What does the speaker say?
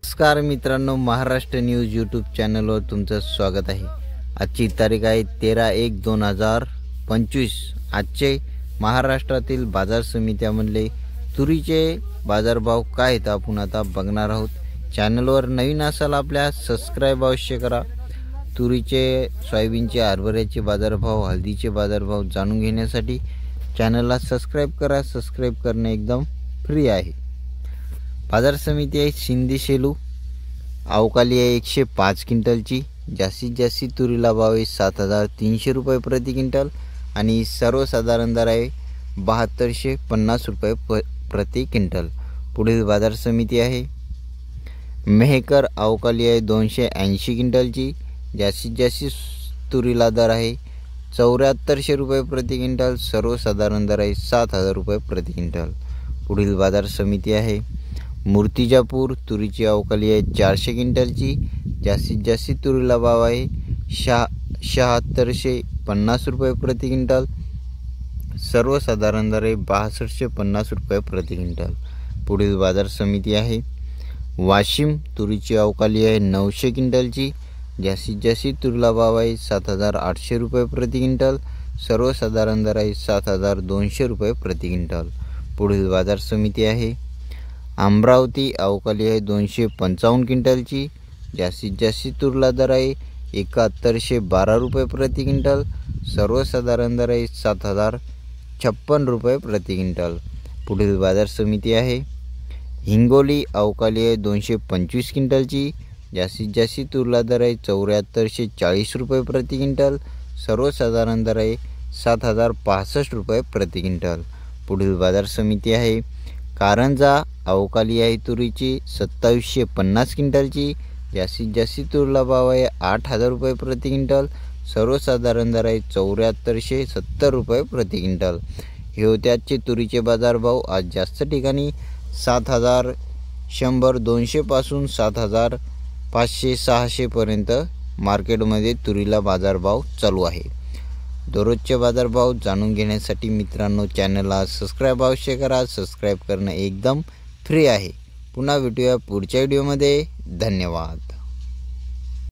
नमस्कार मित्रांनो, Maharashtra news YouTube चॅनलवर तुमचं स्वागत आहे। आजची तारीख आहे 13/1/2025। आजचे महाराष्ट्रातील बाजार समित्यामधले तुरीचे बाजारभाव काय आहेत आपण आता बघणार आहोत। चॅनलवर नवीन असाल आपल्या सबस्क्राइब अवश्य करा। तुरीचे, सोयाबीनचे, हरभऱ्याचे बाजारभाव, हळदीचे बाजारभाव जाणून घेण्यासाठी चॅनलला सबस्क्राइब करा। सबस्क्राइब करणे एकदम फ्री आहे। बाजार समिती आहे शिंदे शेलू, अवकाली आहे 105 क्विंटलची। जास्तीत जास्त तुरीला भाव आहे 7300 रुपये प्रति क्विंटल आणि सर्वसाधारण दर आहे 7250 रुपये प्रति क्विंटल। पुढील बाजार समिती आहे मेहकर, अवकाली आहे 280 क्विंटलची। जास्तीत जास्त तुरीला दर आहे 7400 रुपये प्रति क्विंटल, सर्वसाधारण दर आहे 7000 रुपये प्रति क्विंटल। पुढील बाजार समिती आहे मूर्तिजापूर, तुरीची अवकाली आहे 400 क्विंटलची। जास्तीत जास्त तुरीला भाव आहे 7650 रुपये प्रति क्विंटल, सर्वसाधारण दर आहे 6250 रुपये प्रति क्विंटल। पुढील बाजार समिती आहे वाशिम, तुरीची अवकाली आहे 900 क्विंटलची। जास्तीत जास्त तुरीला भाव आहे 7800 रुपये प्रति क्विंटल, सर्वसाधारण दर आहे 7200 रुपये प्रति क्विंटल। पुढील बाजार समिती आहे अमरावती, अवकाली आहे 255 क्विंटलची। जास्तीत जास्त तुरीला दर आहे 7112 रुपये प्रति क्विंटल, सर्वसाधारण दर आहे 7056 रुपये प्रति क्विंटल। पुढील बाजार समिती आहे हिंगोली, अवकाली आहे 225 क्विंटलची। जास्तीत जास्त तुरीला दर आहे 7440 रुपये प्रति क्विंटल, सर्वसाधारण दर आहे 7065 रुपये प्रति क्विंटल। पुढील बाजार समिती आहे कारंजा, अवकाली आहे तुरीची 2750 क्विंटलची। जास्तीत जास्त तुरीला भाव आहे 8000 रुपये प्रति क्विंटल, सर्वसाधारण दर आहे 7470 रुपये प्रति क्विंटल। हे होते आजचे तुरीचे बाजारभाव। आज जास्त ठिकाणी 7100-200 पासून 7500-600 पर्यंत मार्केटमध्ये तुरीला बाजारभाव चालू आहे। दररोजचे बाजारभाव जाणून घेण्यासाठी मित्रांनो चॅनलला सबस्क्राइब अवश्य करा। सबस्क्राइब करणे एकदम फ्री आहे। पुन्हा भेटूया पुढच्या व्हिडिओमध्ये। धन्यवाद।